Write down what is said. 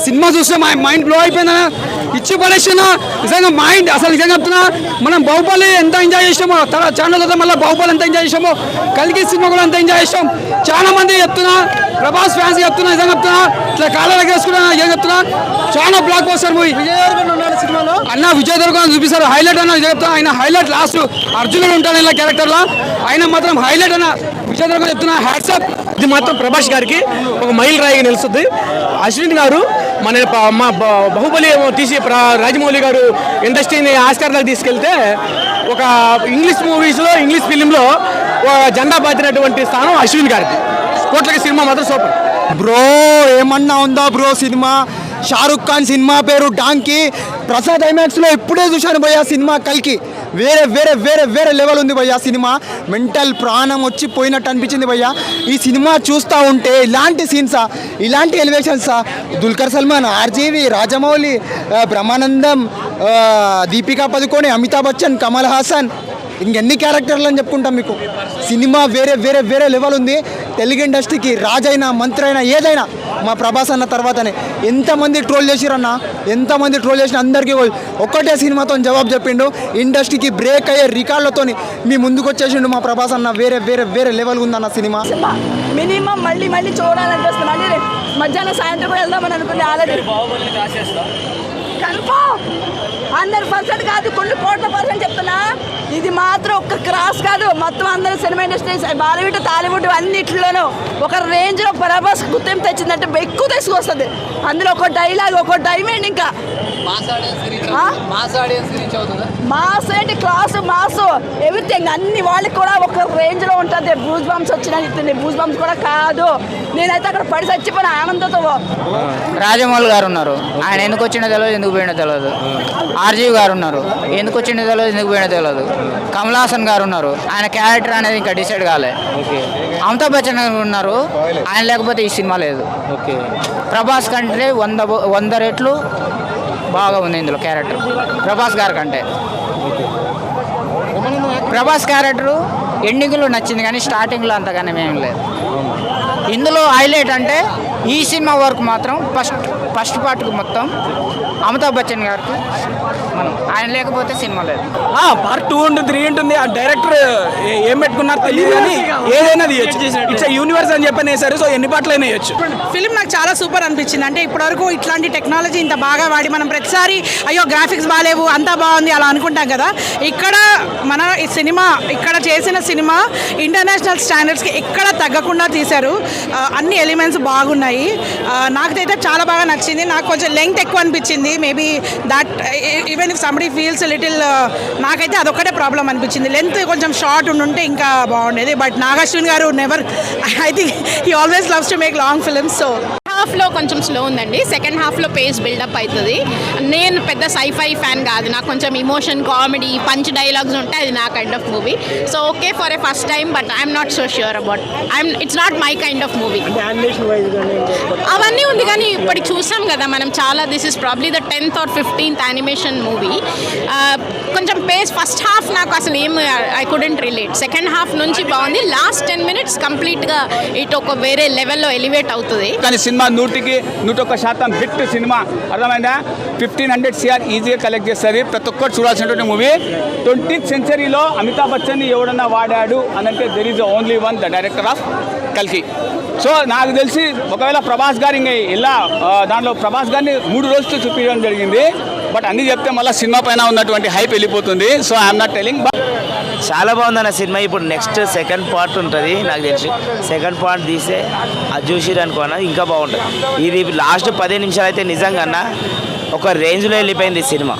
Cinema చూస్తే mind blow అయిపోయిందన్న, ఇచ్చి పడేసిన నిజంగా మైండ్ అసలు నిజంగా చెప్తున్నా. మనం బాహుబలి ఎంత ఎంజాయ్ చేసామో చాలా తర్వాత మళ్ళీ బాహుబలి ఎంత ఎంజాయ్ చేసామో కల్కి సినిమా కూడా అంత ఎంజాయ్ చేసాం. చాలా మంది చెప్తున్నా, ప్రభాస్ ఫ్యాన్స్ చెప్తున్నా, నిజంగా చెప్తున్నా, ఇట్లా కాళ్ళ దగ్గర వేసుకున్నా ఏం చెప్తున్నా, చాలా బ్లాక్ బస్టర్ మూవీ. సినిమాలో అన్న విజయ్ దేవరకొండ చూపిస్తారు హైలైట్ అన్న. చెప్తా ఆయన హైలైట్ లాస్ట్ అర్జునుడు ఉంటాడు ఇలా క్యారెక్టర్ లా, ఆయన మాత్రం హైలైట్ అన్న. విజయ్ దేవరకొండ చెప్తున్నా హ్యాట్సాప్. ఇది మాత్రం ప్రభాస్ గారికి ఒక మైల్ రాయిగా నిలుస్తుంది. అశ్విన్ గారు మా బాహుబలి తీసి రాజమౌళి గారు ఇండస్ట్రీని ఆస్కార్లకు తీసుకెళ్తే ఒక ఇంగ్లీష్ మూవీస్లో ఇంగ్లీష్ ఫిలింలో జెండా బాతినటువంటి స్థానం అశ్విన్ గారికి. కోట్లకి సినిమా మాత్రం సూపర్ బ్రో. ఏమన్నా ఉందా bro cinema? Shahrukh Khan cinema పేరు డాంకీ. ప్రసాద్ ఐమాక్స్లో ఇప్పుడే చూశాను భయ్యా సినిమా. కల్కి వేరే వేరే వేరే వేరే లెవెల్ ఉంది భయ్యా సినిమా. మెంటల్ ప్రాణం వచ్చి పోయినట్టు అనిపించింది భయ్యా. ఈ సినిమా చూస్తూ ఉంటే ఇలాంటి సీన్సా, ఇలాంటి ఎలివేషన్సా, దుల్కర్ సల్మాన్, ఆర్జీవి, రాజమౌళి, బ్రహ్మానందం, దీపికా పదుకోణి, అమితాబ్ బచ్చన్, కమల్ హాసన్, ఇంకెన్ని క్యారెక్టర్లు అని చెప్పుకుంటాం మీకు. సినిమా వేరే వేరే వేరే లెవెల్ ఉంది. తెలుగు ఇండస్ట్రీకి రాజైనా మంత్రి అయినా ఏదైనా మా ప్రభాస్ అన్న తర్వాతనే. ఎంతమంది ట్రోల్ చేసిరన్న, ఎంతమంది ట్రోల్ చేసిన అందరికీ ఒక్కటే సినిమాతో జవాబు చెప్పిండు. ఇండస్ట్రీకి బ్రేక్ అయ్యే రికార్డులతో మీ ముందుకు వచ్చేసిండు మా ప్రభాస్ అన్న. వేరే వేరే వేరే లెవెల్ ఉందన్న సినిమా. మినిమం మళ్ళీ మళ్ళీ చూడాలనిపిస్తుంది. మళ్ళీ మధ్యాహ్నం సాయంత్రం కూడా వెళ్దామని అనుకుంది ఆల్రెడీ. కన్ఫర్మ్ 100% కాదు, కొన్ని కోట్ల % చెప్తున్నా. ఇది మాత్రం ఒక్క క్రాస్ కాదు, మొత్తం అందరూ సినిమా ఇండస్ట్రీ బాలీవుడ్ టాలీవుడ్ అన్నిట్లోనూ ఒక రేంజ్లో ప్రభాస్ గుర్తింపు తెచ్చిందంటే ఎక్కువ తీసుకొస్తుంది. అందులో ఒక డైలాగ్, ఒక డైమండ్, ఇంకా మాస్ ఏంటి, క్లాస్, మాస్, ఎవ్రీథింగ్ అన్ని వాళ్ళకి కూడా ఒక రేంజ్లో ఉంటుంది. బూజ్ బంప్స్ వచ్చినాయి, బూజ్ బంప్స్ కూడా కాదు. నేనైతే అక్కడ పడి చచ్చిపోయిన ఆనందంతో. రాజమౌళి గారు ఉన్నారు, ఆయన ఎందుకు వచ్చిందో తెలియదు, ఎందుకు పోయినో తెలియదు. ఆర్జీవి గారు ఉన్నారు, ఎందుకు వచ్చిందో తెలియదు, ఎందుకు పోయినో తెలియదు. కమల్ హాసన్ గారు ఉన్నారు, ఆయన క్యారెక్టర్ అనేది ఇంకా డిసైడ్ కాలే. అమితాబ్ బచ్చన్ గారు ఉన్నారు, ఆయన లేకపోతే ఈ సినిమా లేదు. ప్రభాస్ కంటే 100 రెట్లు బాగా ఉంది ఇందులో క్యారెక్టర్ ప్రభాస్ గారి కంటే. ప్రభాస్ క్యారెక్టరు ఎండింగ్లో నచ్చింది కానీ స్టార్టింగ్లో అంతగానే ఏం లేదు. ఇందులో హైలైట్ అంటే ఈ సినిమా వరకు మాత్రం ఫస్ట్ పార్ట్కి మొత్తం అమితాబ్ బచ్చన్ గారికి మనం, ఆయన లేకపోతే సినిమా లేదు. పార్ట్ 2 ఉంటుంది, 3 ఉంటుంది. ఆ డైరెక్టర్ ఏం పెట్టుకున్నారు తెలియదు కానీ ఏదైనా తీయచ్చు. ఇట్స్ యూనివర్స్ అని చెప్పని వేశారు. సో ఎన్ని పాటలైనా వేయచ్చు. ఫిల్మ్ నాకు చాలా సూపర్ అనిపించింది. అంటే ఇప్పటివరకు ఇట్లాంటి టెక్నాలజీ ఇంత బాగా వాడి మనం ప్రతిసారి అయ్యో గ్రాఫిక్స్ బాగాలేవు అంతా బాగుంది అలా అనుకుంటాం కదా. ఇక్కడ మన ఈ సినిమా, ఇక్కడ చేసిన సినిమా ఇంటర్నేషనల్ స్టాండర్డ్స్కి ఎక్కడ తగ్గకుండా తీశారు. అన్ని ఎలిమెంట్స్ బాగున్నాయి. నాకైతే చాలా బాగా నచ్చింది. నాకు కొంచెం లెంగ్త్ ఎక్కువ అనిపించింది. Maybe that even if somebody feels little, నాకైతే అదొక్కటే ప్రాబ్లం అనిపించింది. లెంత్ కొంచెం షార్ట్ ఉంటే ఇంకా బాగుండేది. బట్ నాగార్జున గారు never, I think he always loves to make long films. So హాఫ్లో కొంచెం స్లో ఉందండి, సెకండ్ హాఫ్లో పేస్ బిల్డప్ అవుతుంది. నేను పెద్ద సైఫై ఫ్యాన్ కాదు, నాకు కొంచెం ఇమోషన్, కామెడీ, పంచ్ డైలాగ్స్ ఉంటాయి, అది నా kind of movie. So okay for a first time, but I'm not so sure about, it's not my kind of movie. అవన్నీ ఉంది కానీ ఇప్పటికి చూసాం కదా మనం చాలా. This is probably the 10th or 15th animation movie. కొంచెం పేస్ ఫస్ట్ హాఫ్ నాకు అసలు ఏం I couldn't relate. Second half నుంచి బాగుంది. లాస్ట్ 10 minutes కంప్లీట్గా ఇటు ఒక వేరే లెవెల్లో ఎలివేట్ అవుతుంది. కానీ సినిమా 100% హిట్ సినిమా, అర్థమైందా? 1500 CR ఈజీగా కలెక్ట్ చేస్తుంది. ప్రతి ఒక్కరు చూడాల్సినటువంటి మూవీ. 20th centuryలో అమితాబ్ బచ్చన్ని ఎవడన్నా వాడాడు అనంటే there is only one, the director of కల్కి. సో నాకు తెలిసి ఒకవేళ ప్రభాస్ గారు ఇంకా ఇలా దాంట్లో ప్రభాస్ గారిని 3 రోజులు చూపించడం జరిగింది. బట్ అన్నీ చెప్తే మళ్ళీ సినిమా పైన ఉన్నటువంటి హైప్ వెళ్ళిపోతుంది. So I'm not telling. చాలా బాగుందన్న సినిమా. ఇప్పుడు నెక్స్ట్ సెకండ్ పార్ట్ ఉంటుంది నాకు తెలిసి. సెకండ్ పార్ట్ తీస్తే అది చూసిరు అనుకోనా ఇంకా బాగుంటుంది. ఇది లాస్ట్ 10 నిమిషాలు అయితే నిజంగా అన్న ఒక రేంజ్లో వెళ్ళిపోయింది సినిమా.